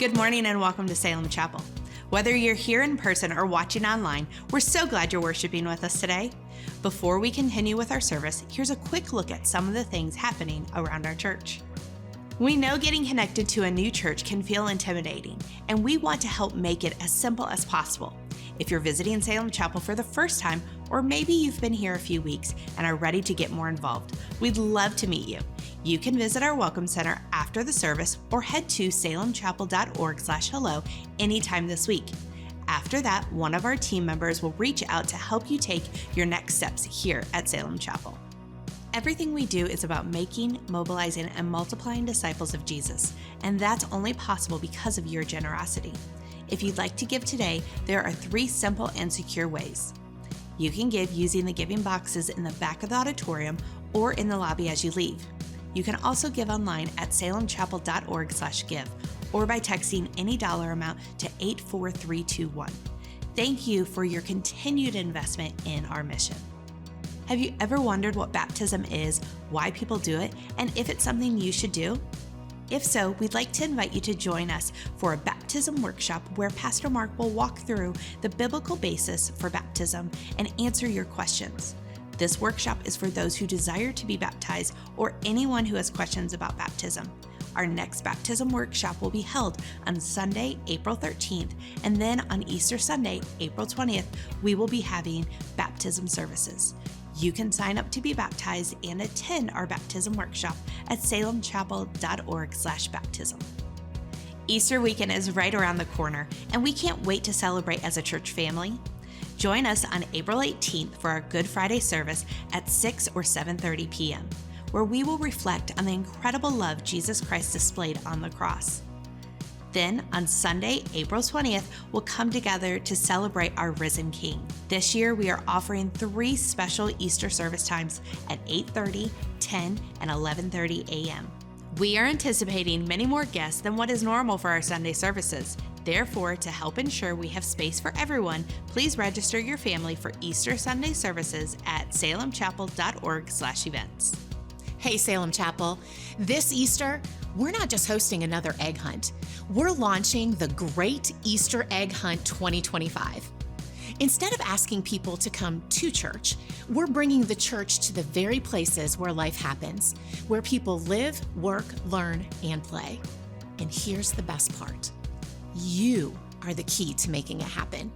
Good morning and welcome to Salem Chapel. Whether you're here in person or watching online, we're so glad you're worshiping with us today. Before we continue with our service, here's a quick look at some of the things happening around our church. We know getting connected to a new church can feel intimidating, and we want to help make it as simple as possible. If you're visiting Salem Chapel for the first time, or maybe you've been here a few weeks and are ready to get more involved, we'd love to meet you. You can visit our Welcome Center after the service or head to salemchapel.org/hello anytime this week. After that, one of our team members will reach out to help you take your next steps here at Salem Chapel. Everything we do is about making, mobilizing, and multiplying disciples of Jesus, and that's only possible because of your generosity. If you'd like to give today, there are 3 simple and secure ways. You can give using the giving boxes in the back of the auditorium or in the lobby as you leave. You can also give online at salemchapel.org/give or by texting any dollar amount to 84321. Thank you for your continued investment in our mission. Have you ever wondered what baptism is, why people do it, and if it's something you should do? If so, we'd like to invite you to join us for a baptism workshop where Pastor Mark will walk through the biblical basis for baptism and answer your questions. This workshop is for those who desire to be baptized or anyone who has questions about baptism. Our next baptism workshop will be held on Sunday, April 13th, and then on Easter Sunday, April 20th, we will be having baptism services. You can sign up to be baptized and attend our baptism workshop at salemchapel.org/baptism. Easter weekend is right around the corner, and we can't wait to celebrate as a church family. Join us on April 18th for our Good Friday service at 6 or 7:30 p.m., where we will reflect on the incredible love Jesus Christ displayed on the cross. Then, on Sunday, April 20th, we'll come together to celebrate our risen King. This year, we are offering 3 special Easter service times at 8:30, 10, and 11:30 a.m. We are anticipating many more guests than what is normal for our Sunday services. Therefore, to help ensure we have space for everyone, please register your family for Easter Sunday services at salemchapel.org/events. Hey, Salem Chapel. This Easter, we're not just hosting another egg hunt. We're launching the Great Easter Egg Hunt 2025. Instead of asking people to come to church, we're bringing the church to the very places where life happens, where people live, work, learn, and play. And here's the best part. You are the key to making it happen.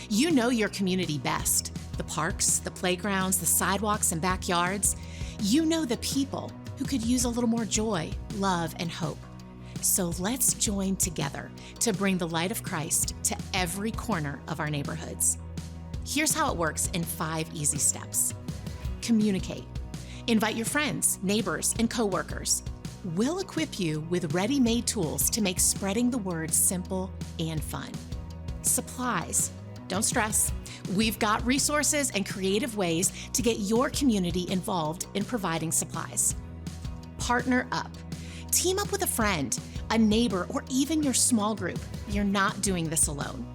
You know your community best, the parks, the playgrounds, the sidewalks, and backyards. You know the people who could use a little more joy, love, and hope. So let's join together to bring the light of Christ to every corner of our neighborhoods. Here's how it works in 5 easy steps. Communicate. Invite your friends, neighbors, and coworkers. We'll equip you with ready-made tools to make spreading the word simple and fun. Supplies. Don't stress. We've got resources and creative ways to get your community involved in providing supplies. Partner up. Team up with a friend, a neighbor, or even your small group. You're not doing this alone.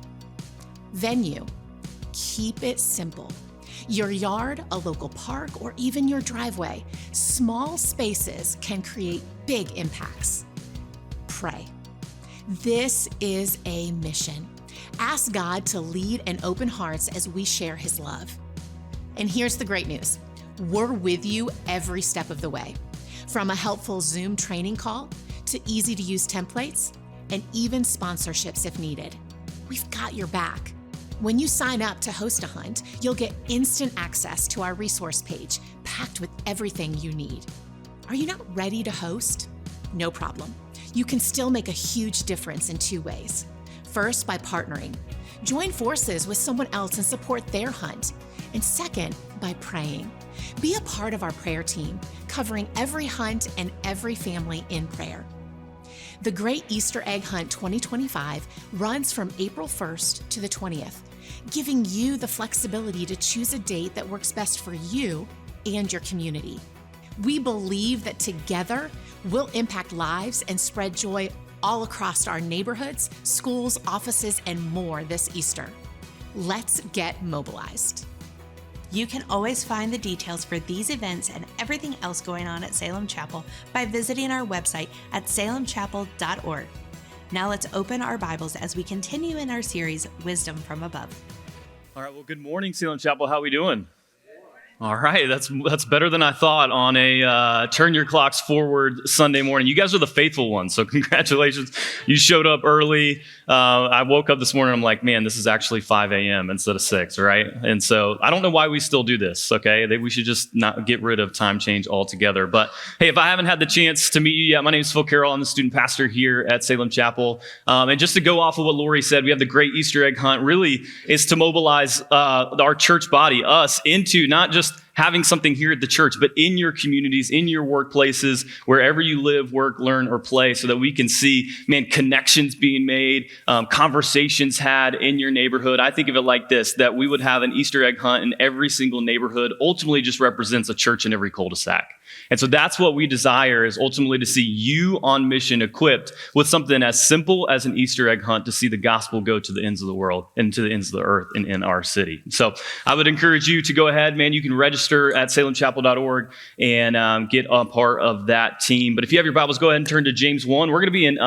Venue. Keep it simple. Your yard, a local park, or even your driveway. Small spaces can create big impacts. Pray. This is a mission. Ask God to lead and open hearts as we share His love. And here's the great news. We're with you every step of the way. From a helpful Zoom training call to easy-to-use templates and even sponsorships if needed. We've got your back. When you sign up to host a hunt, you'll get instant access to our resource page packed with everything you need. Are you not ready to host? No problem. You can still make a huge difference in 2 ways. First, by partnering. Join forces with someone else and support their hunt. And second, by praying. Be a part of our prayer team, covering every hunt and every family in prayer. The Great Easter Egg Hunt 2025 runs from April 1st to the 20th, giving you the flexibility to choose a date that works best for you and your community. We believe that together we'll impact lives and spread joy all across our neighborhoods, schools, offices, and more this Easter. Let's get mobilized. You can always find the details for these events and everything else going on at Salem Chapel by visiting our website at salemchapel.org. Now let's open our Bibles as we continue in our series, Wisdom from Above. All right, well, good morning, Salem Chapel. How are we doing? All right, that's better than I thought on a turn your clocks forward Sunday morning. You guys are the faithful ones, so congratulations. You showed up early. I woke up this morning, I'm like, man, this is actually 5 a.m. instead of 6, right? And so I don't know why we still do this, okay? We should just not get rid of time change altogether. But hey, if I haven't had the chance to meet you yet, my name is Phil Carroll. I'm the student pastor here at Salem Chapel. And just to go off of what Lori said, we have the great Easter egg hunt. Really is to mobilize our church body, us, into not just having something here at the church, but in your communities, in your workplaces, wherever you live, work, learn, or play, so that we can see, man, connections being made, conversations had in your neighborhood. I think of it like this, that we would have an Easter egg hunt in every single neighborhood, ultimately just represents a church in every cul-de-sac. And so that's what we desire, is ultimately to see you on mission, equipped with something as simple as an Easter egg hunt to see the gospel go to the ends of the world and to the ends of the earth and in our city. So I would encourage you to go ahead, man. You can register at salemchapel.org and get a part of that team. But if you have your Bibles, go ahead and turn to James 1. We're going to be in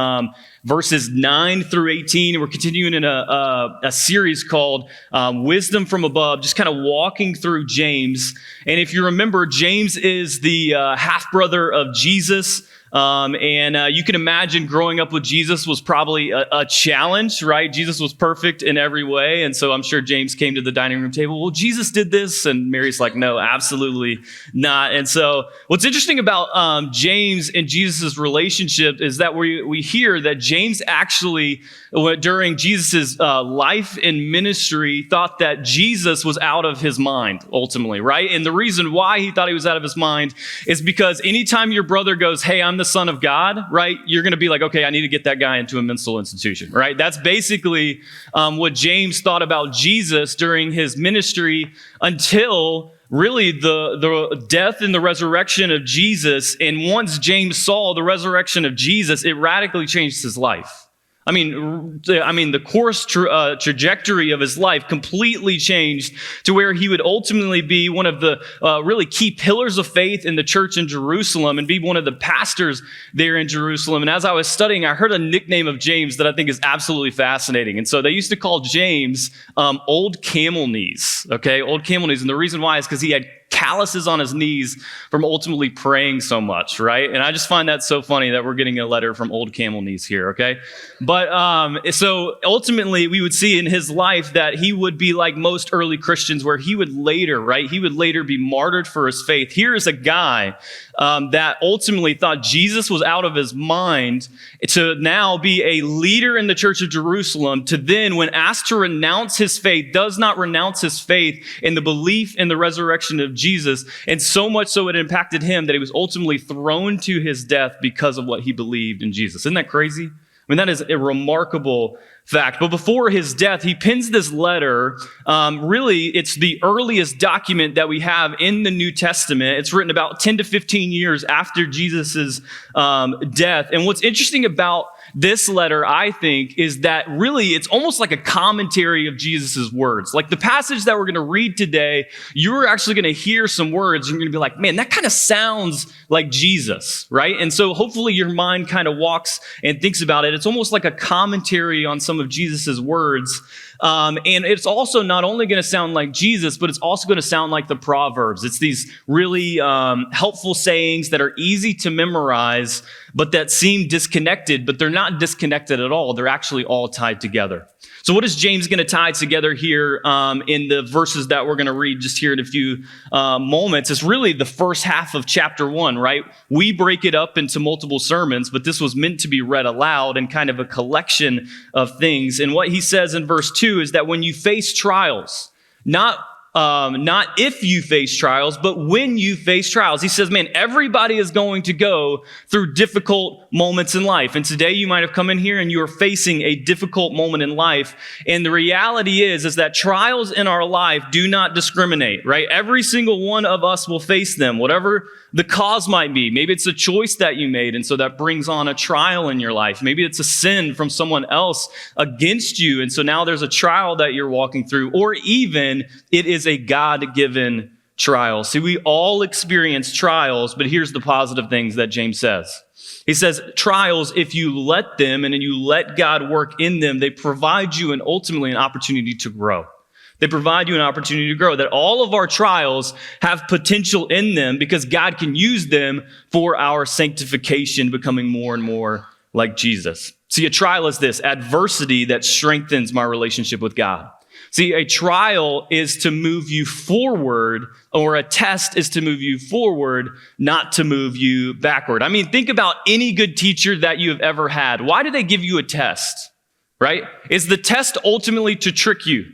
verses 9 through 18. And we're continuing in a series called Wisdom from Above, just kind of walking through James. And if you remember, James is the half-brother of Jesus. And you can imagine growing up with Jesus was probably a challenge, right? Jesus was perfect in every way. And so I'm sure James came to the dining room table, well, Jesus did this. And Mary's like, no, absolutely not. And so what's interesting about James and Jesus' relationship is that we hear that James actually, during Jesus' life and ministry, thought that Jesus was out of his mind, ultimately, right? And the reason why he thought he was out of his mind is because anytime your brother goes, hey, I'm the Son of God, right? You're going to be like, okay, I need to get that guy into a mental institution, right? That's basically what James thought about Jesus during his ministry until really the death and the resurrection of Jesus. And once James saw the resurrection of Jesus, it radically changed his life. I mean, the course trajectory of his life completely changed to where he would ultimately be one of the really key pillars of faith in the church in Jerusalem and be one of the pastors there in Jerusalem. And as I was studying, I heard a nickname of James that I think is absolutely fascinating. And so they used to call James Old Camel Knees, okay? Old Camel Knees. And the reason why is because he had calluses on his knees from ultimately praying so much, right? And I just find that so funny that we're getting a letter from Old Camel Knees here, okay? But so ultimately we would see in his life that he would be like most early Christians, where he would later, right? He would later be martyred for his faith. Here is a guy that ultimately thought Jesus was out of his mind, to now be a leader in the church of Jerusalem, to then, when asked to renounce his faith, does not renounce his faith in the belief in the resurrection of Jesus. And so much so it impacted him that he was ultimately thrown to his death because of what he believed in Jesus. Isn't that crazy? I mean, that is a remarkable fact. But before his death, he pens this letter. Really, it's the earliest document that we have in the New Testament. It's written about 10 to 15 years after Jesus' death. And what's interesting about this letter, I think, is that really it's almost like a commentary of Jesus' words. Like the passage that we're going to read today, you're actually going to hear some words. And you're going to be like, man, that kind of sounds like Jesus, right? And so hopefully your mind kind of walks and thinks about it. It's almost like a commentary on some of Jesus' words. And it's also not only going to sound like Jesus, but it's also going to sound like the Proverbs. It's these really helpful sayings that are easy to memorize, but that seem disconnected, but they're not disconnected at all. They're actually all tied together. So what is James going to tie together here in the verses that we're going to read just here in a few moments? It's really the first half of chapter 1, right? We break it up into multiple sermons, but this was meant to be read aloud and kind of a collection of things. And what he says in verse 2 is that when you face trials, not if you face trials, but when you face trials. He says, man, everybody is going to go through difficult moments in life. And today you might have come in here and you are facing a difficult moment in life. And the reality is that trials in our life do not discriminate, right? Every single one of us will face them, whatever the cause might be. Maybe it's a choice that you made, and so that brings on a trial in your life. Maybe it's a sin from someone else against you, and so now there's a trial that you're walking through. Or even it is a God-given trials. See, we all experience trials, but here's the positive things that James says. He says, trials, if you let them and then you let God work in them, they provide you and ultimately an opportunity to grow. They provide you an opportunity to grow, that all of our trials have potential in them because God can use them for our sanctification, becoming more and more like Jesus. See, a trial is this adversity that strengthens my relationship with God. See, a trial is to move you forward, or a test is to move you forward, not to move you backward. I mean, think about any good teacher that you have ever had. Why do they give you a test, right? Is the test ultimately to trick you?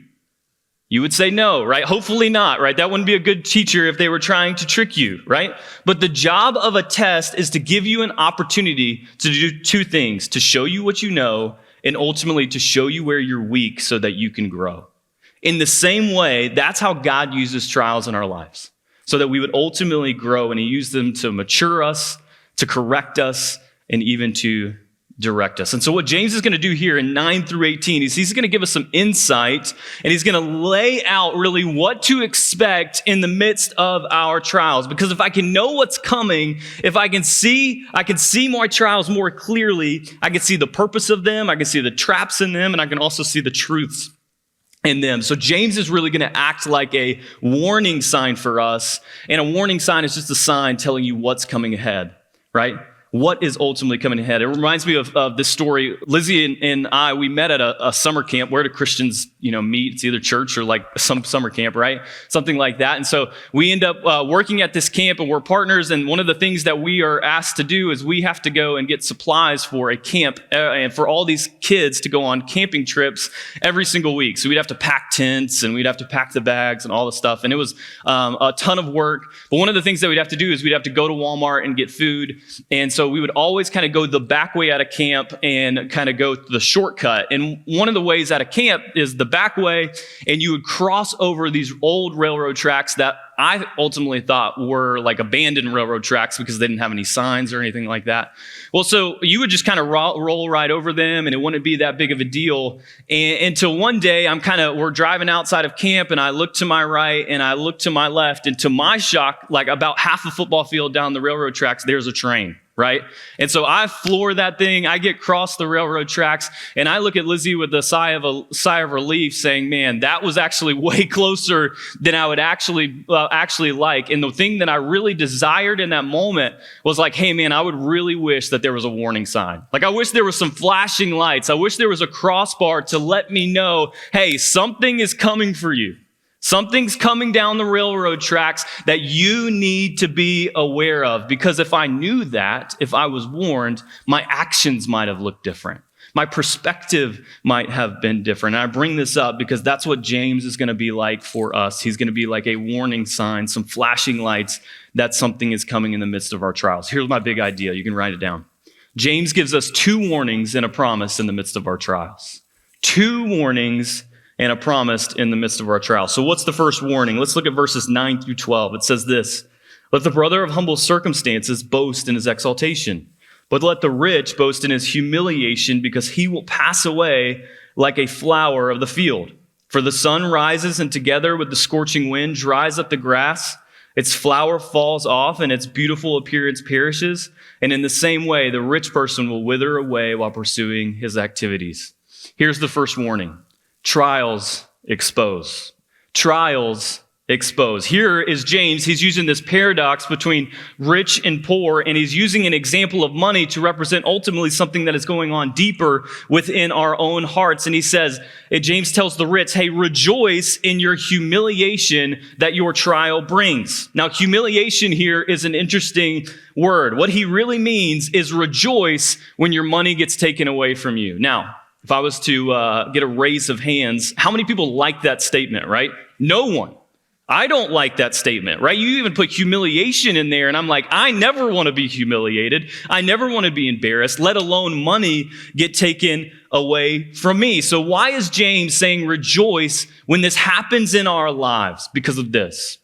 You would say no, right? Hopefully not, right? That wouldn't be a good teacher if they were trying to trick you, right? But the job of a test is to give you an opportunity to do two things, to show you what you know, and ultimately to show you where you're weak so that you can grow. In the same way, that's how God uses trials in our lives, so that we would ultimately grow, and he used them to mature us, to correct us, and even to direct us. And so what James is going to do here in 9 through 18 is he's going to give us some insight, and he's going to lay out really what to expect in the midst of our trials. Because if I can know what's coming, if I can see my trials more clearly, I can see the purpose of them, I can see the traps in them, and I can also see the truths in them. So James is really going to act like a warning sign for us. And a warning sign is just a sign telling you what's coming ahead, right? What is ultimately coming ahead. It reminds me of this story. Lizzie and I, we met at a summer camp. Where do Christians, meet? It's either church or like some summer camp, right? Something like that. And so we end up working at this camp, and we're partners. And one of the things that we are asked to do is we have to go and get supplies for a camp and for all these kids to go on camping trips every single week. So we'd have to pack tents and we'd have to pack the bags and all the stuff. And it was a ton of work. But one of the things that we'd have to do is we'd have to go to Walmart and get food. And so we would always kind of go the back way out of camp and kind of go the shortcut. And one of the ways out of camp is the back way, and you would cross over these old railroad tracks that I ultimately thought were like abandoned railroad tracks because they didn't have any signs or anything like that. Well, so you would just kind of roll right over them, and it wouldn't be that big of a deal. Until one day, we're driving outside of camp, and I look to my right and I look to my left, and to my shock, like about half a football field down the railroad tracks, there's a train. Right? And so I floor that thing. I get across the railroad tracks, and I look at Lizzie with a sigh of relief, saying, man, that was actually way closer than I would actually like. And the thing that I really desired in that moment was like, hey, man, I would really wish that there was a warning sign. Like, I wish there was some flashing lights. I wish there was a crossbar to let me know, hey, something is coming for you. Something's coming down the railroad tracks that you need to be aware of. Because if I knew that, if I was warned, my actions might have looked different. My perspective might have been different. And I bring this up because that's what James is going to be like for us. He's going to be like a warning sign, some flashing lights that something is coming in the midst of our trials. Here's my big idea. You can write it down. James gives us 2 warnings and a promise in the midst of our trials. 2 warnings and a promise in the midst of our trial. So what's the first warning? Let's look at verses 9 through 12. It says this: let the brother of humble circumstances boast in his exaltation, but let the rich boast in his humiliation, because he will pass away like a flower of the field. For the sun rises, and together with the scorching wind dries up the grass. Its flower falls off, and its beautiful appearance perishes. And in the same way, the rich person will wither away while pursuing his activities. Here's the first warning. Trials expose. Trials expose. Here is James. He's using this paradox between rich and poor, and he's using an example of money to represent ultimately something that is going on deeper within our own hearts. And he says, James tells the rich, hey, rejoice in your humiliation that your trial brings. Now, humiliation here is an interesting word. What he really means is rejoice when your money gets taken away from you. Now, if I was to get a raise of hands, how many people like that statement, right? No one. I don't like that statement, right? You even put humiliation in there, and I'm like, I never want to be humiliated. I never want to be embarrassed, let alone money get taken away from me. So why is James saying rejoice when this happens in our lives? Because of this.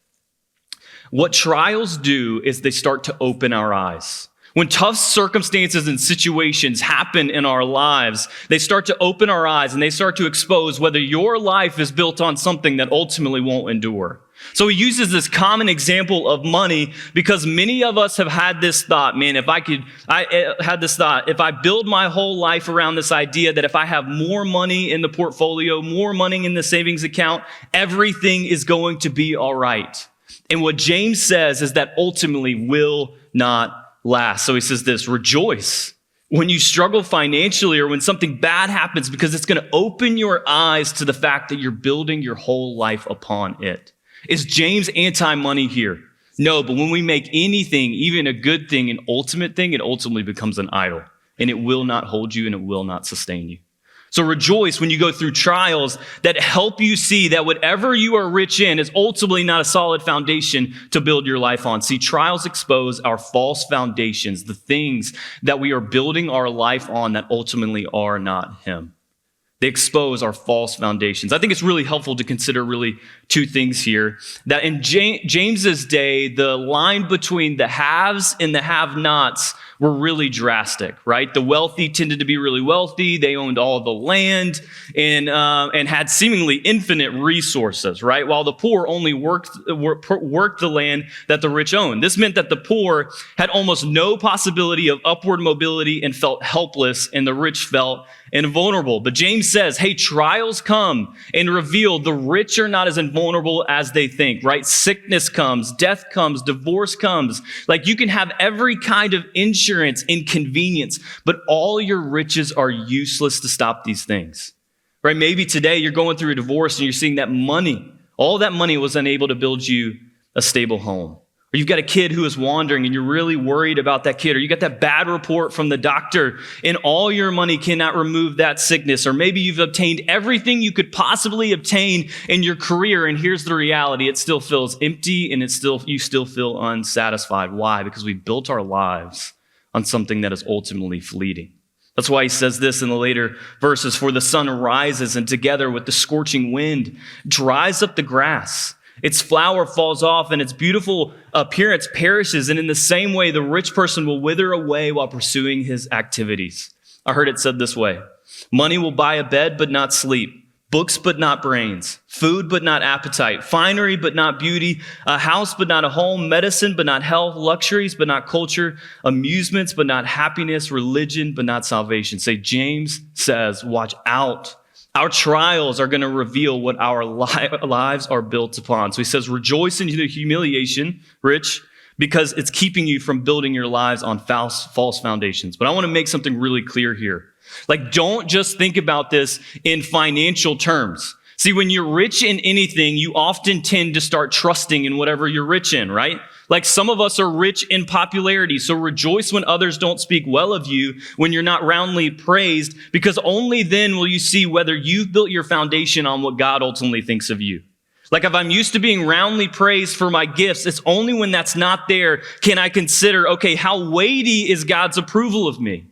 What trials do is they start to open our eyes. When tough circumstances and situations happen in our lives, they start to open our eyes, and they start to expose whether your life is built on something that ultimately won't endure. So he uses this common example of money because many of us have had this thought, man, if I build my whole life around this idea that if I have more money in the portfolio, more money in the savings account, everything is going to be all right. And what James says is that ultimately will not last. So he says this, rejoice when you struggle financially or when something bad happens, because it's going to open your eyes to the fact that you're building your whole life upon it. Is James anti-money here? No, but when we make anything, even a good thing, an ultimate thing, it ultimately becomes an idol, and it will not hold you and it will not sustain you. So rejoice when you go through trials that help you see that whatever you are rich in is ultimately not a solid foundation to build your life on. See, trials expose our false foundations, the things that we are building our life on that ultimately are not Him. They expose our false foundations. I think it's really helpful to consider really two things here. That in James's day, the line between the haves and the have-nots were really drastic, right? The wealthy tended to be really wealthy. They owned all the land and had seemingly infinite resources, right? While the poor only worked the land that the rich owned. This meant that the poor had almost no possibility of upward mobility and felt helpless, and the rich felt invulnerable. But James says, hey, trials come and reveal the rich are not as invulnerable as they think, right? Sickness comes, death comes, divorce comes. Like you can have every kind of insurance, inconvenience, but all your riches are useless to stop these things, right? Maybe today you're going through a divorce and you're seeing that money, all that money was unable to build you a stable home. Or you've got a kid who is wandering and you're really worried about that kid. Or you got that bad report from the doctor and all your money cannot remove that sickness. Or maybe you've obtained everything you could possibly obtain in your career. And here's the reality. It still feels empty and you still feel unsatisfied. Why? Because we built our lives on something that is ultimately fleeting. That's why he says this in the later verses, for the sun rises and together with the scorching wind dries up the grass. Its flower falls off and its beautiful appearance perishes. And in the same way, the rich person will wither away while pursuing his activities. I heard it said this way. Money will buy a bed, but not sleep. Books, but not brains. Food, but not appetite. Finery, but not beauty. A house, but not a home. Medicine, but not health. Luxuries, but not culture. Amusements, but not happiness. Religion, but not salvation. Say, James says, watch out. Our trials are going to reveal what our lives are built upon. So he says, rejoice in the humiliation, rich, because it's keeping you from building your lives on false foundations. But I want to make something really clear here. Like, don't just think about this in financial terms. See, when you're rich in anything, you often tend to start trusting in whatever you're rich in, right? Like some of us are rich in popularity. So rejoice when others don't speak well of you, when you're not roundly praised, because only then will you see whether you've built your foundation on what God ultimately thinks of you. Like if I'm used to being roundly praised for my gifts, it's only when that's not there can I consider, okay, how weighty is God's approval of me?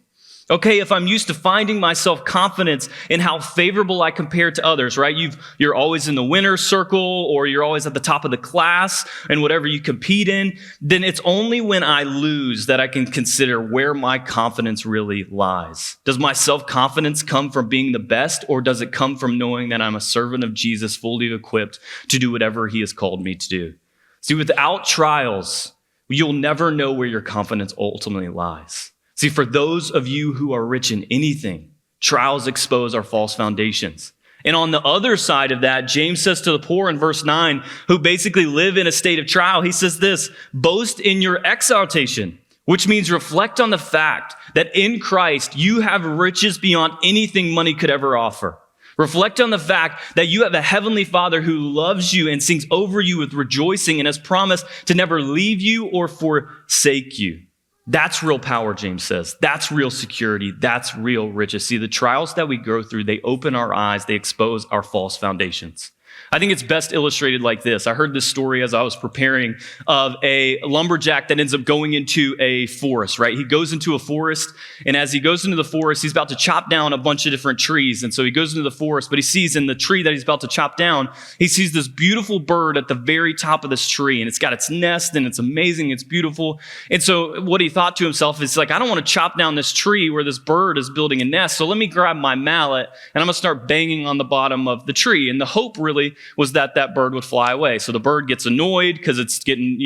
Okay, if I'm used to finding myself confidence in how favorable I compare to others, right? You're always in the winner's circle or you're always at the top of the class and whatever you compete in, then it's only when I lose that I can consider where my confidence really lies. Does my self-confidence come from being the best, or does it come from knowing that I'm a servant of Jesus, fully equipped to do whatever He has called me to do? See, without trials, you'll never know where your confidence ultimately lies. See, for those of you who are rich in anything, trials expose our false foundations. And on the other side of that, James says to the poor in verse 9, who basically live in a state of trial, he says this, boast in your exaltation, which means reflect on the fact that in Christ you have riches beyond anything money could ever offer. Reflect on the fact that you have a heavenly Father who loves you and sings over you with rejoicing and has promised to never leave you or forsake you. That's real power, James says. That's real security. That's real riches. See, the trials that we go through, they open our eyes. They expose our false foundations. I think it's best illustrated like this. I heard this story as I was preparing of a lumberjack that ends up going into a forest, right? He goes into a forest, and as he goes into the forest, he's about to chop down a bunch of different trees. And so he goes into the forest, but he sees in the tree that he's about to chop down, he sees this beautiful bird at the very top of this tree, and it's got its nest, and it's amazing, it's beautiful. And so what he thought to himself is like, I don't want to chop down this tree where this bird is building a nest, so let me grab my mallet, and I'm going to start banging on the bottom of the tree. And the hope really typically was that bird would fly away. So the bird gets annoyed because it's getting,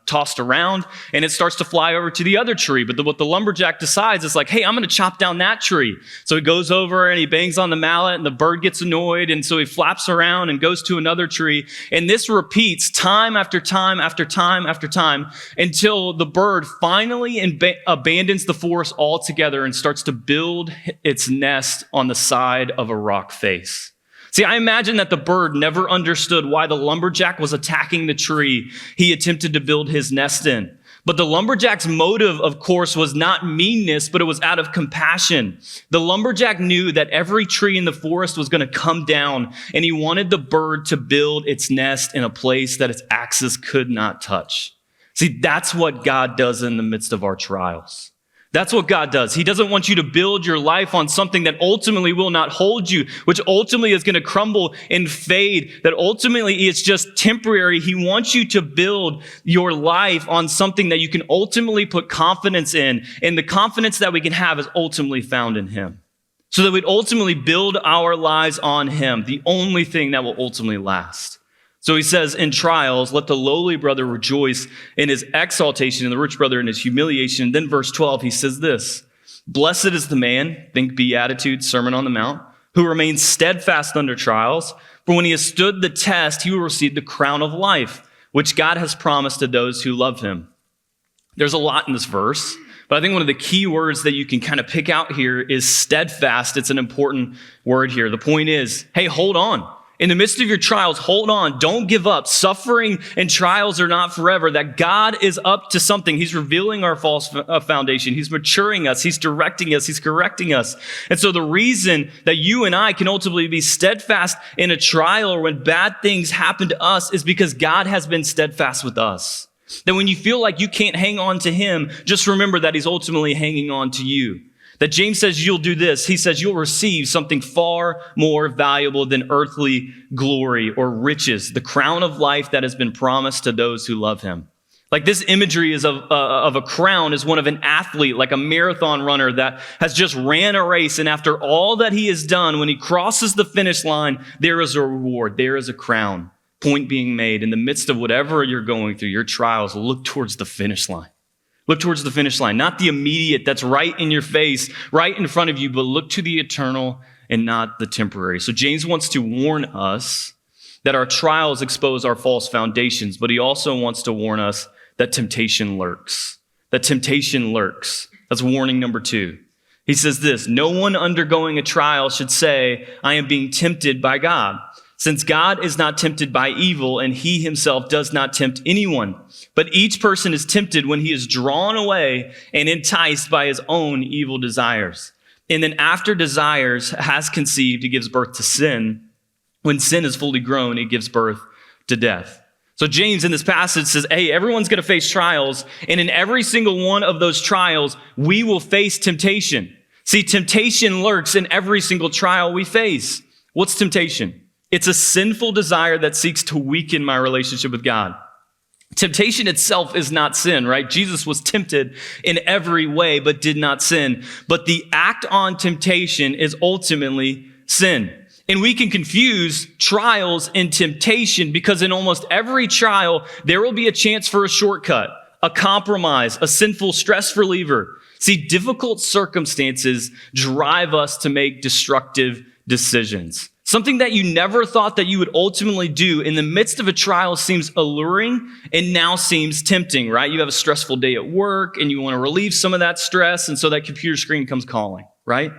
tossed around, and it starts to fly over to the other tree. But what the lumberjack decides is like, hey, I'm going to chop down that tree. So he goes over and he bangs on the mallet, and the bird gets annoyed, and so he flaps around and goes to another tree. And this repeats time after time after time after time until the bird finally abandons the forest altogether and starts to build its nest on the side of a rock face. See, I imagine that the bird never understood why the lumberjack was attacking the tree he attempted to build his nest in. But the lumberjack's motive, of course, was not meanness, but it was out of compassion. The lumberjack knew that every tree in the forest was going to come down, and he wanted the bird to build its nest in a place that its axes could not touch. See, that's what God does in the midst of our trials. That's what God does. He doesn't want you to build your life on something that ultimately will not hold you, which ultimately is going to crumble and fade, that ultimately it's just temporary. He wants you to build your life on something that you can ultimately put confidence in, and the confidence that we can have is ultimately found in Him. So that we'd ultimately build our lives on Him, the only thing that will ultimately last. So he says, in trials, let the lowly brother rejoice in his exaltation and the rich brother in his humiliation. And then verse 12, he says this, blessed is the man, think Beatitudes, Sermon on the Mount, who remains steadfast under trials. For when he has stood the test, he will receive the crown of life, which God has promised to those who love him. There's a lot in this verse, but I think one of the key words that you can kind of pick out here is steadfast. It's an important word here. The point is, hey, hold on. In the midst of your trials, hold on. Don't give up. Suffering and trials are not forever. That God is up to something. He's revealing our false foundation. He's maturing us. He's directing us. He's correcting us. And so the reason that you and I can ultimately be steadfast in a trial or when bad things happen to us is because God has been steadfast with us. That when you feel like you can't hang on to Him, just remember that He's ultimately hanging on to you. That James says you'll do this. He says you'll receive something far more valuable than earthly glory or riches, the crown of life that has been promised to those who love Him. Like this imagery is of a crown is one of an athlete, like a marathon runner that has just ran a race. And after all that he has done, when he crosses the finish line, there is a reward. There is a crown. Point being made, in the midst of whatever you're going through, your trials, look towards the finish line. Look towards the finish line, not the immediate that's right in your face, right in front of you, but look to the eternal and not the temporary. So James wants to warn us that our trials expose our false foundations, but he also wants to warn us that temptation lurks. That temptation lurks. That's warning number 2. He says this, no one undergoing a trial should say, I am being tempted by God. Since God is not tempted by evil, and He Himself does not tempt anyone. But each person is tempted when he is drawn away and enticed by his own evil desires. And then after desires has conceived, it gives birth to sin. When sin is fully grown, it gives birth to death. So James in this passage says, hey, everyone's going to face trials. And in every single one of those trials, we will face temptation. See, temptation lurks in every single trial we face. What's temptation? It's a sinful desire that seeks to weaken my relationship with God. Temptation itself is not sin, right? Jesus was tempted in every way, but did not sin. But the act on temptation is ultimately sin. And we can confuse trials and temptation because in almost every trial, there will be a chance for a shortcut, a compromise, a sinful stress reliever. See, difficult circumstances drive us to make destructive decisions. Something that you never thought that you would ultimately do in the midst of a trial seems alluring and now seems tempting, right? You have a stressful day at work and you want to relieve some of that stress, and so that computer screen comes calling, right?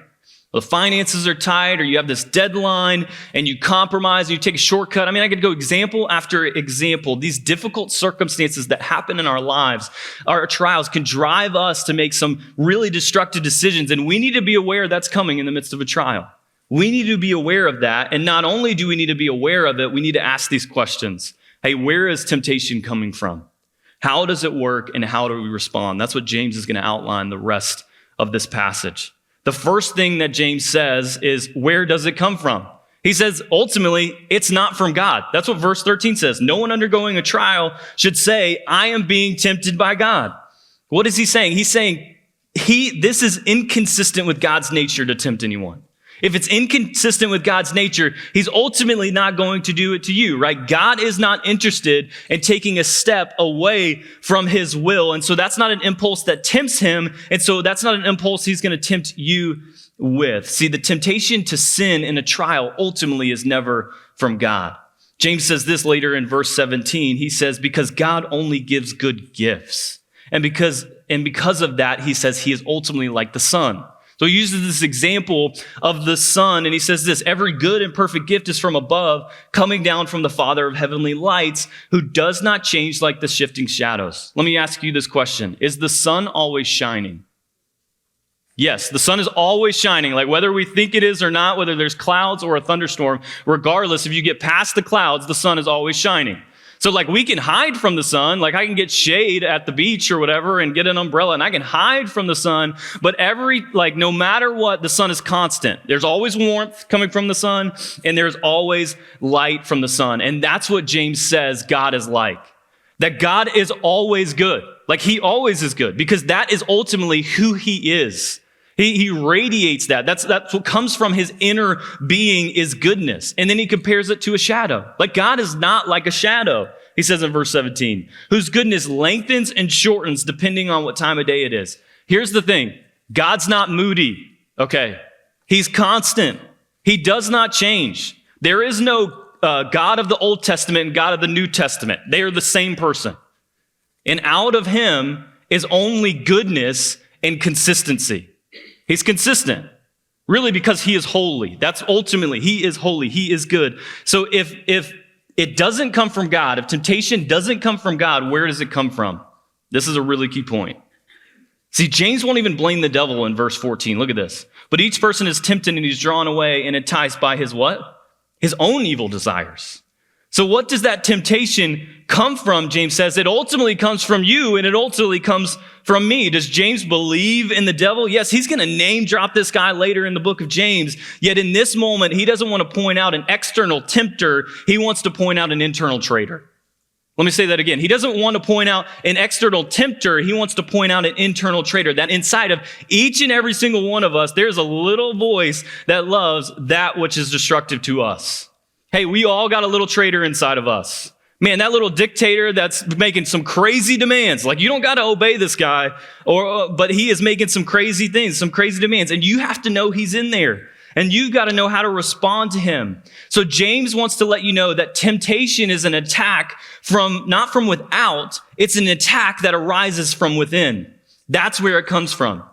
The finances are tight, or you have this deadline and you compromise and you take a shortcut. I mean, I could go example after example. These difficult circumstances that happen in our lives, our trials, can drive us to make some really destructive decisions, and we need to be aware that's coming in the midst of a trial. We need to be aware of that. And not only do we need to be aware of it, we need to ask these questions. Hey, where is temptation coming from? How does it work, and how do we respond? That's what James is going to outline the rest of this passage. The first thing that James says is, where does it come from? He says, ultimately, it's not from God. That's what verse 13 says. No one undergoing a trial should say, I am being tempted by God. What is he saying? He's saying this is inconsistent with God's nature to tempt anyone. if it's inconsistent with God's nature, he's ultimately not going to do it to you, right? God is not interested in taking a step away from his will. And so that's not an impulse that tempts him. And so that's not an impulse he's going to tempt you with. See, the temptation to sin in a trial ultimately is never from God. James says this later in verse 17. He says, because God only gives good gifts. And because of that, he says he is ultimately like the Son. So he uses this example of the Son, and he says this, every good and perfect gift is from above, coming down from the Father of heavenly lights, who does not change like the shifting shadows. Let me ask you this question. Is the sun always shining? Yes, the sun is always shining, like whether we think it is or not, whether there's clouds or a thunderstorm, regardless, if you get past the clouds, the sun is always shining. So like we can hide from the sun, like I can get shade at the beach or whatever and get an umbrella and I can hide from the sun, but no matter what, the sun is constant. There's always warmth coming from the sun and there's always light from the sun. And that's what James says God is like. That God is always good. Like he always is good because that is ultimately who he is. He radiates that. That's what comes from his inner being is goodness. And then he compares it to a shadow. Like God is not like a shadow. He says in verse 17, whose goodness lengthens and shortens depending on what time of day it is. Here's the thing. God's not moody. Okay. He's constant. He does not change. There is no God of the Old Testament and God of the New Testament. They are the same person. And out of him is only goodness and consistency. He's consistent, really, because he is holy. That's ultimately, he is holy. He is good. So if it doesn't come from God, if temptation doesn't come from God, where does it come from? This is a really key point. See, James won't even blame the devil in verse 14. Look at this. But each person is tempted and he's drawn away and enticed by his what? His own evil desires. So what does that temptation come from? James says it ultimately comes from you and it ultimately comes from me. Does James believe in the devil? Yes, he's going to name drop this guy later in the book of James. Yet in this moment, he doesn't want to point out an external tempter. He wants to point out an internal traitor. Let me say that again. He doesn't want to point out an external tempter. He wants to point out an internal traitor. That inside of each and every single one of us, there's a little voice that loves that which is destructive to us. Hey, we all got a little traitor inside of us. Man, that little dictator that's making some crazy demands. Like, you don't got to obey this guy, but he is making some crazy things, some crazy demands. And you have to know he's in there. And you got to know how to respond to him. So James wants to let you know that temptation is an attack not from without. It's an attack that arises from within. That's where it comes from.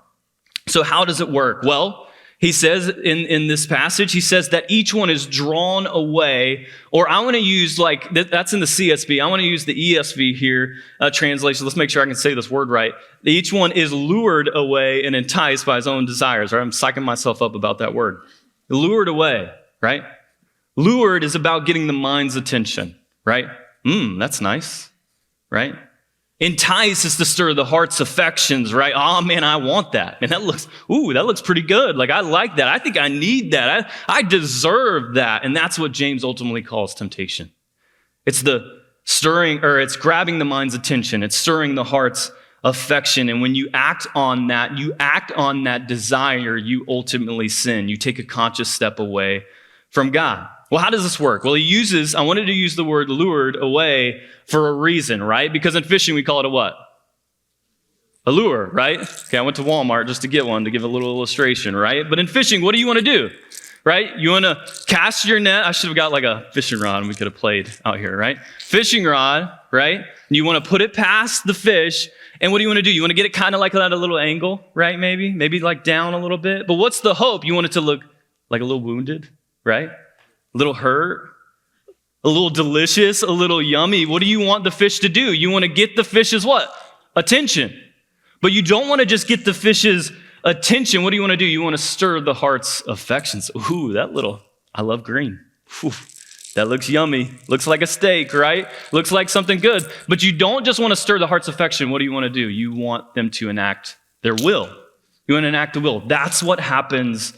So how does it work? Well, he says in this passage, he says that each one is drawn away, or I want to use that's in the CSB. I want to use the ESV here translation. Let's make sure I can say this word right. Each one is lured away and enticed by his own desires. Right? I'm psyching myself up about that word. Lured away, right? Lured is about getting the mind's attention, right? That's nice, right? Entice is to stir the heart's affections, right? Oh man, I want that. And that looks pretty good. Like I like that. I think I need that. I deserve that. And that's what James ultimately calls temptation. It's the stirring, or it's grabbing the mind's attention. It's stirring the heart's affection. And when you act on that desire, you ultimately sin. You take a conscious step away from God. Well, how does this work? Well, I wanted to use the word lured away for a reason, right? Because in fishing, we call it a what? A lure, right? Okay, I went to Walmart just to get one to give a little illustration, right? But in fishing, what do you want to do, right? You want to cast your net. I should have got like a fishing rod and we could have played out here, right? Fishing rod, right? And you want to put it past the fish. And what do you want to do? You want to get it kind of like at a little angle, right? Maybe like down a little bit. But what's the hope? You want it to look like a little wounded, right? A little hurt, a little delicious, a little yummy. What do you want the fish to do? You want to get the fish's what? Attention. But you don't want to just get the fish's attention. What do you want to do? You want to stir the heart's affections. Ooh, I love green. Ooh, that looks yummy. Looks like a steak, right? Looks like something good. But you don't just want to stir the heart's affection. What do you want to do? You want them to enact their will. You want to enact the will. That's what happens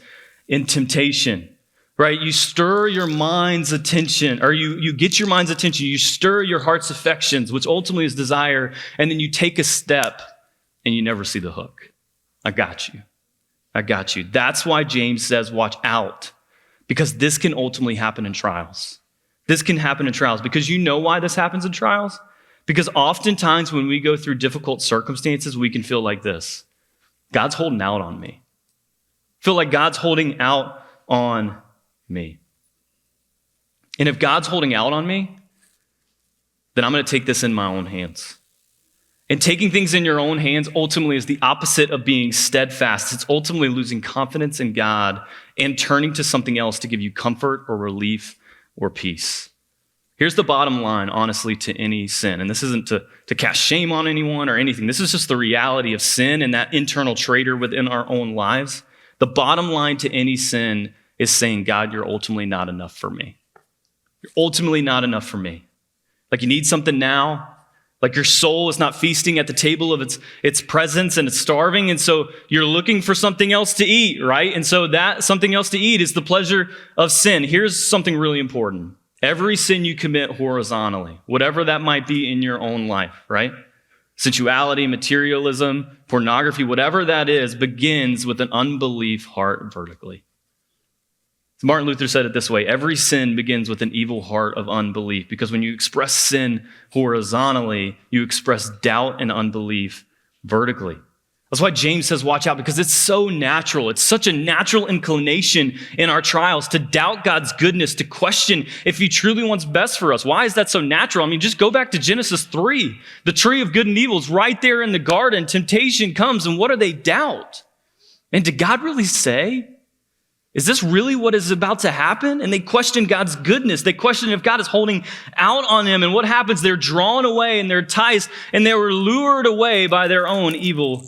in temptation. Right? You stir your mind's attention, or you get your mind's attention, you stir your heart's affections, which ultimately is desire, and then you take a step and you never see the hook. I got you. I got you. That's why James says, watch out, because this can ultimately happen in trials. This can happen in trials because you know why this happens in trials? Because oftentimes when we go through difficult circumstances, we can feel like this. God's holding out on me. Feel like God's holding out on me. And if God's holding out on me, then I'm going to take this in my own hands. And taking things in your own hands ultimately is the opposite of being steadfast. It's ultimately losing confidence in God and turning to something else to give you comfort or relief or peace. Here's the bottom line, honestly, to any sin. And this isn't to cast shame on anyone or anything. This is just the reality of sin and that internal traitor within our own lives. The bottom line to any sin is saying, God, you're ultimately not enough for me. You're ultimately not enough for me. Like you need something now. Like your soul is not feasting at the table of its presence and it's starving. And so you're looking for something else to eat, right? And so that something else to eat is the pleasure of sin. Here's something really important. Every sin you commit horizontally, whatever that might be in your own life, right? Sensuality, materialism, pornography, whatever that is, begins with an unbelief heart vertically. Martin Luther said it this way: every sin begins with an evil heart of unbelief, because when you express sin horizontally, you express doubt and unbelief vertically. That's why James says, watch out, because it's so natural. It's such a natural inclination in our trials to doubt God's goodness, to question if he truly wants best for us. Why is that so natural? I mean, just go back to Genesis 3. The tree of good and evil is right there in the garden. Temptation comes, and what do they doubt? And did God really say? Is this really what is about to happen? And they question God's goodness. They question if God is holding out on them. And what happens? They're drawn away and they're enticed and they were lured away by their own evil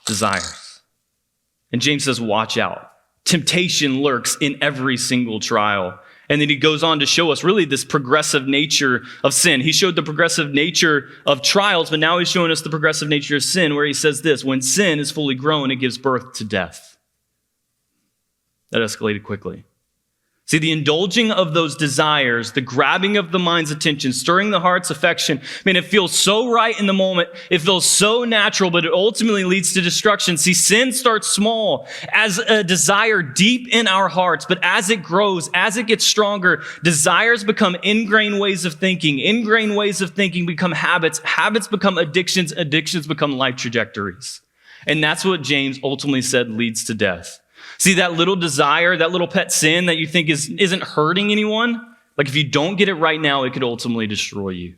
desires. And James says, watch out. Temptation lurks in every single trial. And then he goes on to show us really this progressive nature of sin. He showed the progressive nature of trials, but now he's showing us the progressive nature of sin, where he says this: when sin is fully grown, it gives birth to death. That escalated quickly. See, the indulging of those desires, the grabbing of the mind's attention, stirring the heart's affection, it feels so right in the moment. It feels so natural, but it ultimately leads to destruction. See, sin starts small as a desire deep in our hearts, but as it grows, as it gets stronger, desires become ingrained ways of thinking. Ingrained ways of thinking become habits. Habits become addictions. Addictions become life trajectories. And that's what James ultimately said leads to death. See, that little desire, that little pet sin that you think isn't hurting anyone, like if you don't get it right now, it could ultimately destroy you.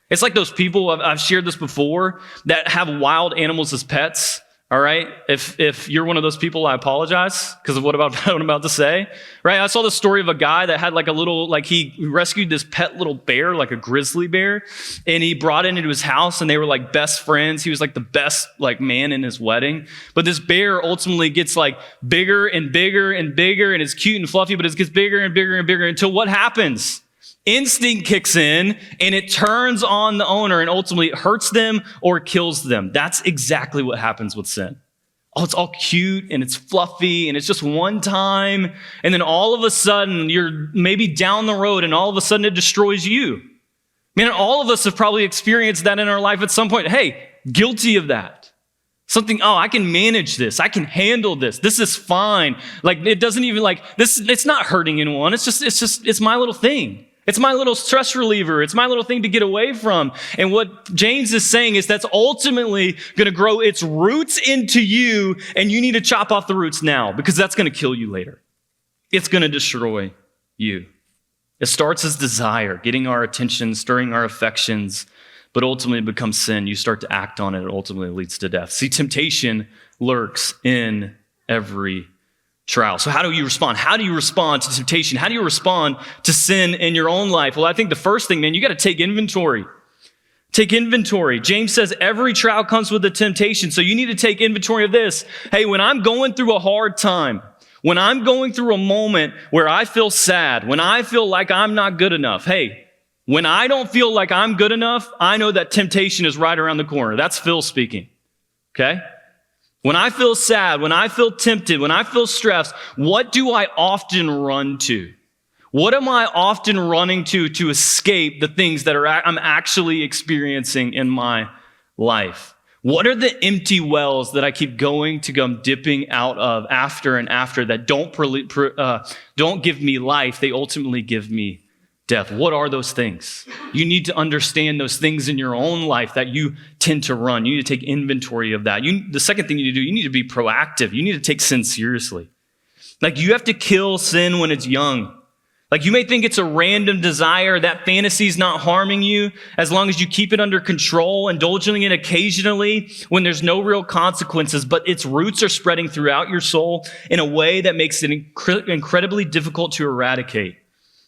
It's like those people, I've shared this before, that have wild animals as pets, all right? If you're one of those people, I apologize because of what I'm about to say, right? I saw the story of a guy that had he rescued this pet little bear, like a grizzly bear, and he brought it into his house and they were like best friends. He was like the best man in his wedding. But this bear ultimately gets like bigger and bigger and bigger, and it's cute and fluffy, but it gets bigger and bigger and bigger until what happens? Instinct kicks in and it turns on the owner and ultimately it hurts them or kills them. That's exactly what happens with sin. Oh, it's all cute and it's fluffy and it's just one time. And then all of a sudden you're maybe down the road and all of a sudden it destroys you. All of us have probably experienced that in our life at some point. Hey, guilty of that. Something, I can manage this. I can handle this. This is fine. It doesn't even this, it's not hurting anyone. It's my little thing. It's my little stress reliever. It's my little thing to get away from. And what James is saying is that's ultimately going to grow its roots into you, and you need to chop off the roots now because that's going to kill you later. It's going to destroy you. It starts as desire, getting our attention, stirring our affections, but ultimately it becomes sin. You start to act on it. It ultimately leads to death. See, temptation lurks in every trial. So how do you respond? How do you respond to temptation? How do you respond to sin in your own life? Well, I think the first thing, you got to take inventory. Take inventory. James says every trial comes with a temptation. So you need to take inventory of this. Hey, when I'm going through a hard time, when I'm going through a moment where I feel sad, when I feel like I'm not good enough, hey, when I don't feel like I'm good enough, I know that temptation is right around the corner. That's Phil speaking. Okay? When I feel sad, when I feel tempted, when I feel stressed, what do I often run to? What am I often running to escape the things that I'm actually experiencing in my life? What are the empty wells that I keep going to come dipping out of after and after that don't give me life? They ultimately give me death. What are those things? You need to understand those things in your own life that you tend to run. You need to take inventory of that. The second thing you need to do, you need to be proactive. You need to take sin seriously. Like, you have to kill sin when it's young. Like, you may think it's a random desire. That fantasy is not harming you as long as you keep it under control, indulging it occasionally when there's no real consequences, but its roots are spreading throughout your soul in a way that makes it incredibly difficult to eradicate.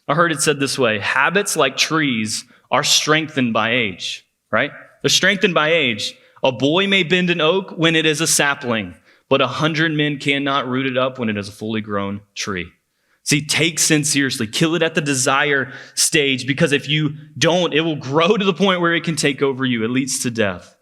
I heard it said this way: habits, like trees, are strengthened by age, right? They're strengthened by age. A boy may bend an oak when it is a sapling, but 100 men cannot root it up when it is a fully grown tree. See, take sin seriously. Kill it at the desire stage, because if you don't, it will grow to the point where it can take over you. It leads to death.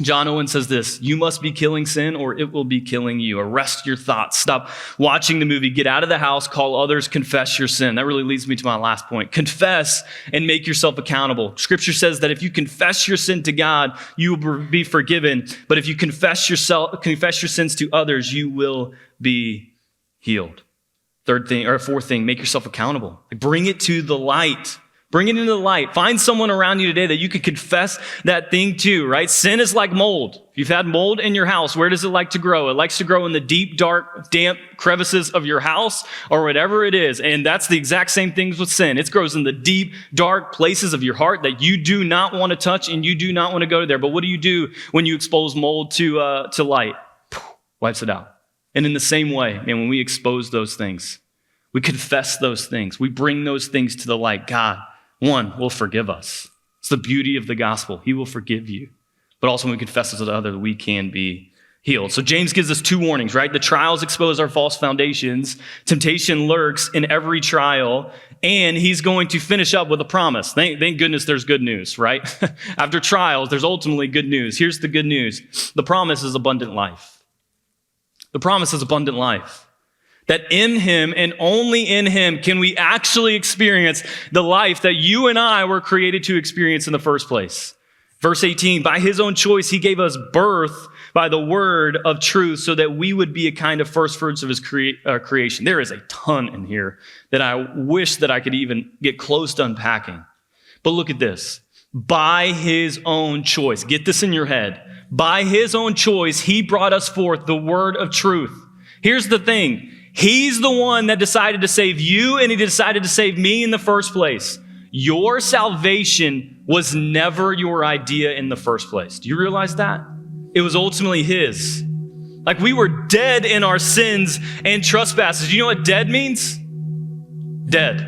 John Owen says this: you must be killing sin or it will be killing you. Arrest your thoughts. Stop watching the movie. Get out of the house. Call others. Confess your sin. That really leads me to my last point. Confess and make yourself accountable. Scripture says that if you confess your sin to God, you will be forgiven. But if you confess your sins to others, you will be healed. Fourth thing, make yourself accountable. Bring it to the light. Bring it into the light. Find someone around you today that you can confess that thing to, right? Sin is like mold. If you've had mold in your house, where does it like to grow? It likes to grow in the deep, dark, damp crevices of your house or whatever it is. And that's the exact same things with sin. It grows in the deep, dark places of your heart that you do not want to touch and you do not want to go there. But what do you do when you expose mold to light? Wipes it out. And in the same way, when we expose those things, we confess those things, we bring those things to the light, God, one, will forgive us. It's the beauty of the gospel. He will forgive you. But also when we confess it to the other, we can be healed. So James gives us two warnings, right? The trials expose our false foundations. Temptation lurks in every trial. And he's going to finish up with a promise. Thank goodness there's good news, right? After trials, there's ultimately good news. Here's the good news. The promise is abundant life. The promise is abundant life. That in him and only in him can we actually experience the life that you and I were created to experience in the first place. Verse 18, by his own choice, he gave us birth by the word of truth so that we would be a kind of first fruits of his creation. There is a ton in here that I wish that I could even get close to unpacking. But look at this. By his own choice. Get this in your head. By his own choice, he brought us forth the word of truth. Here's the thing. He's the one that decided to save you, and he decided to save me in the first place. Your salvation was never your idea in the first place. Do you realize that? It was ultimately his. Like, we were dead in our sins and trespasses. You know what dead means? Dead.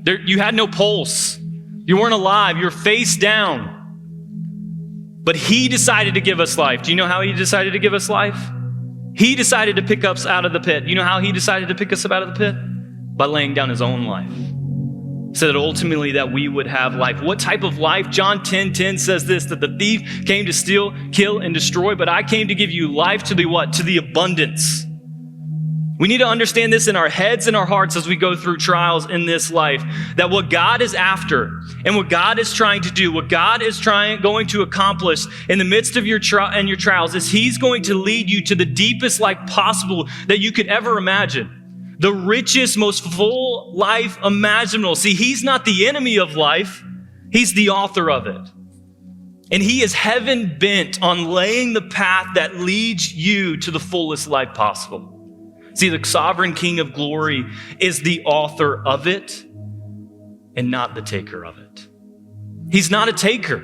You had no pulse. You weren't alive. You were face down. But he decided to give us life. Do you know how he decided to give us life? He decided to pick us out of the pit. You know how he decided to pick us up out of the pit? By laying down his own life. So that ultimately that we would have life. What type of life? John 10:10 says this, that the thief came to steal, kill, and destroy, but I came to give you life to the what? To the abundance. We need to understand this in our heads and our hearts as we go through trials in this life, that what God is after and what God is trying to do, what God is going to accomplish in the midst of your trials is he's going to lead you to the deepest life possible that you could ever imagine. The richest, most full life imaginable. See, he's not the enemy of life. He's the author of it. And he is heaven bent on laying the path that leads you to the fullest life possible. See, the sovereign King of glory is the author of it and not the taker of it. He's not a taker.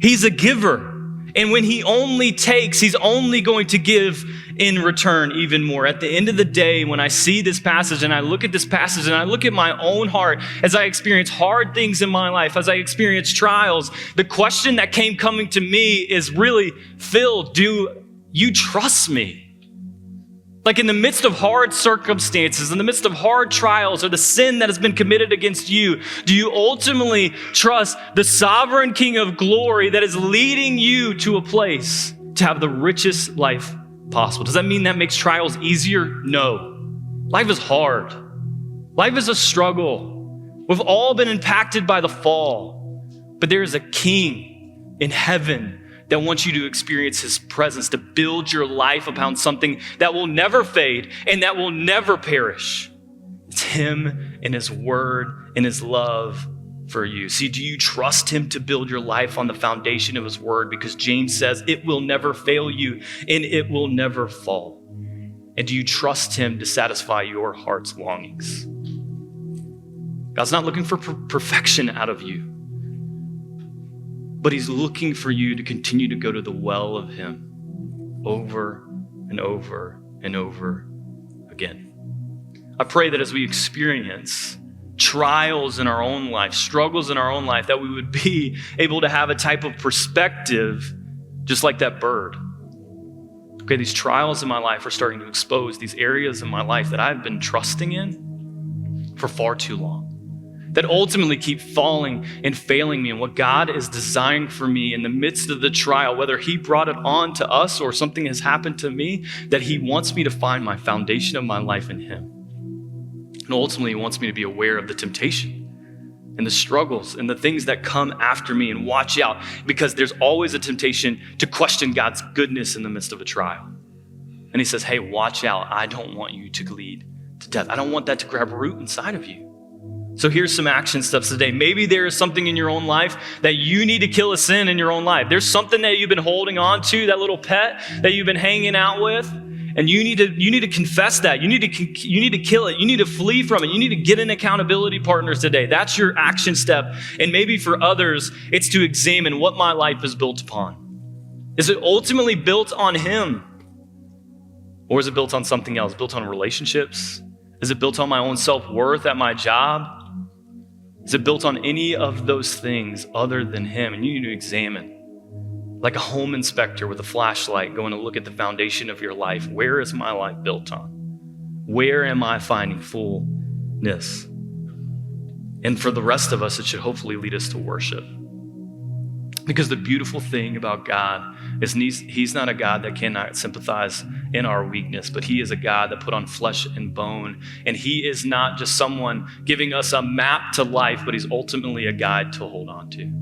He's a giver. And when he only takes, he's only going to give in return even more. At the end of the day, when I see this passage and I look at this passage and I look at my own heart as I experience hard things in my life, as I experience trials, the question that came coming to me is really, Phil, do you trust me? Like, in the midst of hard circumstances, in the midst of hard trials or the sin that has been committed against you, do you ultimately trust the sovereign King of glory that is leading you to a place to have the richest life possible? Does that mean that makes trials easier? No. Life is hard. Life is a struggle. We've all been impacted by the fall, but there is a King in heaven that wants you to experience his presence, to build your life upon something that will never fade and that will never perish. It's him and his word and his love for you. See, do you trust him to build your life on the foundation of his word? Because James says it will never fail you and it will never fall. And do you trust him to satisfy your heart's longings? God's not looking for perfection out of you, but he's looking for you to continue to go to the well of him over and over and over again. I pray that as we experience trials in our own life, struggles in our own life, that we would be able to have a type of perspective just like that bird. Okay, these trials in my life are starting to expose these areas in my life that I've been trusting in for far too long, that ultimately keep falling and failing me in what God is designed for me in the midst of the trial, whether he brought it on to us or something has happened to me, that he wants me to find my foundation of my life in him. And ultimately, he wants me to be aware of the temptation and the struggles and the things that come after me, and watch out, because there's always a temptation to question God's goodness in the midst of a trial. And he says, hey, watch out. I don't want you to lead to death. I don't want that to grab root inside of you. So here's some action steps today. Maybe there is something in your own life that you need to kill a sin in your own life. There's something that you've been holding on to, that little pet that you've been hanging out with. And you need to confess that. You need to kill it. You need to flee from it. You need to get in accountability partners today. That's your action step. And maybe for others, it's to examine what my life is built upon. Is it ultimately built on him? Or is it built on something else? Built on relationships? Is it built on my own self-worth at my job? Is it built on any of those things other than him? And you need to examine. Like a home inspector with a flashlight going to look at the foundation of your life. Where is my life built on? Where am I finding fullness? And for the rest of us, it should hopefully lead us to worship. Because the beautiful thing about God is he's not a God that cannot sympathize in our weakness, but he is a God that put on flesh and bone. And he is not just someone giving us a map to life, but he's ultimately a guide to hold on to.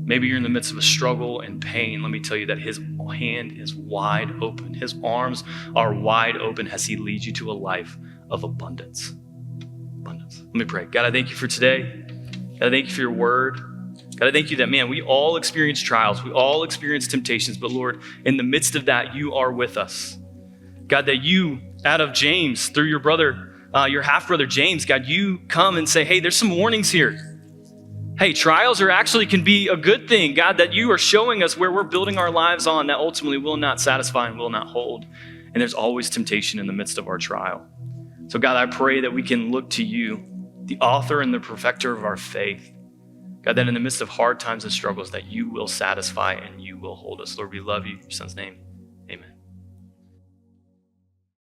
Maybe you're in the midst of a struggle and pain. Let me tell you that his hand is wide open. His arms are wide open as he leads you to a life of abundance. Abundance. Let me pray. God, I thank you for today. God, I thank you for your word. God, I thank you that, man, we all experience trials. We all experience temptations. But Lord, in the midst of that, you are with us. God, that you, out of James, through your brother, your half-brother James, God, you come and say, hey, there's some warnings here. Hey, trials can be a good thing, God, that you are showing us where we're building our lives on that ultimately will not satisfy and will not hold. And there's always temptation in the midst of our trial. So God, I pray that we can look to you, the author and the perfecter of our faith. God, that in the midst of hard times and struggles, that you will satisfy and you will hold us. Lord, we love you. In your son's name, amen.